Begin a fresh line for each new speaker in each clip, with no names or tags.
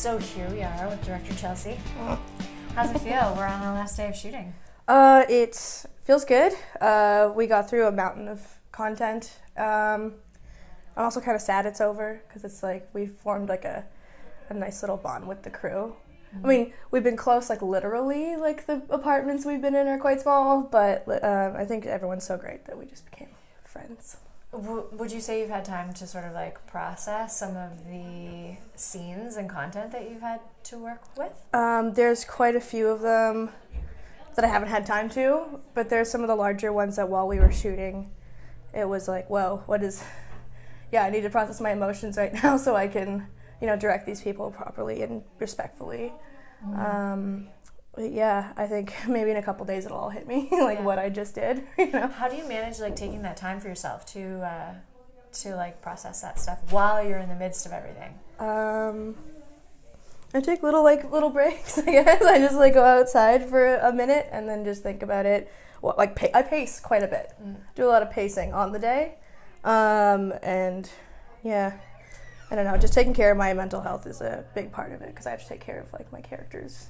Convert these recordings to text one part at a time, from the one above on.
So here we are with director Chelsea. How's it feel? We're on our last day of shooting.
It feels good. We got through a mountain of content. I'm also kind of sad it's over because it's like we formed like a nice little bond with the crew. I mean, we've been close, like literally, like the apartments we've been in are quite small, but I think everyone's so great that we just became friends.
Would you say you've had time to sort of like process some of the scenes and content that you've had to work with?
There's quite a few of them that I haven't had time to, but there's some of the larger ones that while we were shooting, it was like, whoa, I need to process my emotions right now so I can, direct these people properly and respectfully. But yeah, I think maybe in a couple days it'll all hit me, what I just did.
How do you manage like taking that time for yourself to like process that stuff while you're in the midst of everything?
I take little breaks, I guess. I just go outside for a minute and then just think about it. Well, I pace quite a bit. Do a lot of pacing on the day. And yeah, I don't know, just taking care of my mental health is a big part of it because I have to take care of my characters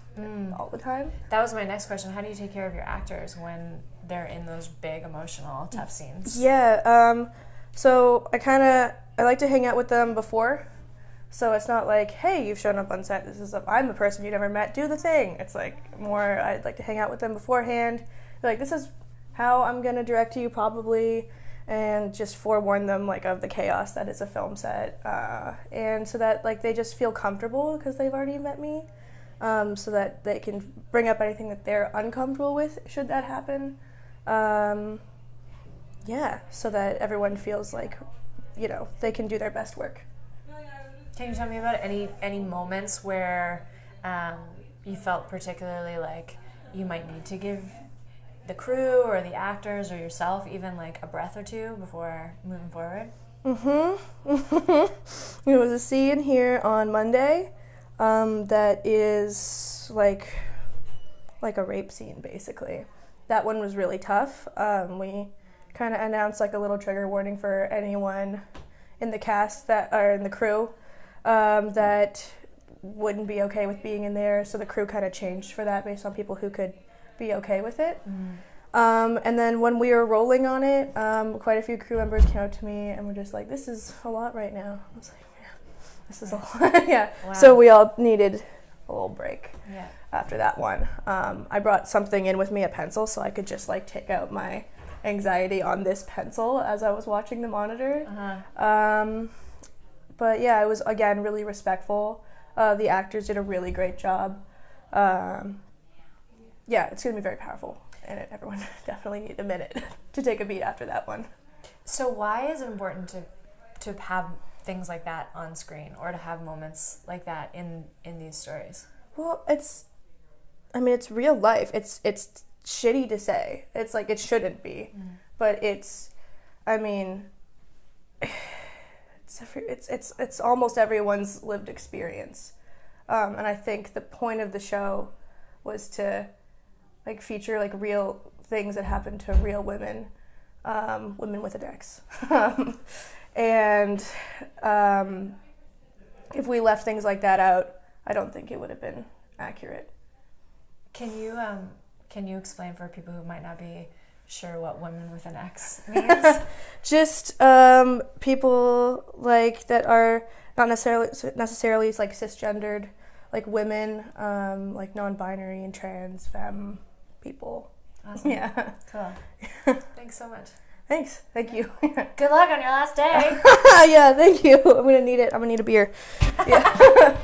all the time.
That was my next question. How do you take care of your actors when they're in those big, emotional, tough scenes?
Yeah, so I like to hang out with them before. So it's not like, hey, you've shown up on set, I'm a person you never met, do the thing. It's more, I'd like to hang out with them beforehand. This is how I'm going to direct you probably, and just forewarn them of the chaos that is a film set, and so that they just feel comfortable because they've already met me, so that they can bring up anything that they're uncomfortable with should that happen. So that everyone feels they can do their best work.
Can you tell me about any moments where you felt particularly like you might need to give the crew or the actors or yourself even a breath or two before moving forward?
There was a scene here on Monday that is like a rape scene, basically. That one was really tough. We kind of announced a little trigger warning for anyone in the cast in the crew that wouldn't be okay with being in there, so the crew kind of changed for that based on people who could be okay with it. And then when we were rolling on it, quite a few crew members came up to me and were just like, this is a lot right now. I was like, yeah, this is a lot. Yeah. Wow. So we all needed a little break after that one. I brought something in with me, a pencil, so I could just take out my anxiety on this pencil as I was watching the monitor. But yeah, I was, again, really respectful. The actors did a really great job. It's going to be very powerful, and everyone definitely needed a minute to take a beat after that one.
So why is it important to have things like that on screen or to have moments like that in these stories?
Well, it's real life. It's shitty to say. It's it shouldn't be, but it's almost everyone's lived experience. And I think the point of the show was to feature real things that happen to real women, women with an X. And if we left things like that out, I don't think it would have been accurate.
Can you explain for people who might not be sure what women with an X means?
Just people that are not necessarily cisgendered, women, non-binary and trans, femme people.
Awesome.
Yeah.
Cool. Thanks so much.
Thanks. Thank you.
Good luck on your last day.
Yeah, thank you. I'm gonna need it. I'm gonna need a beer. Yeah.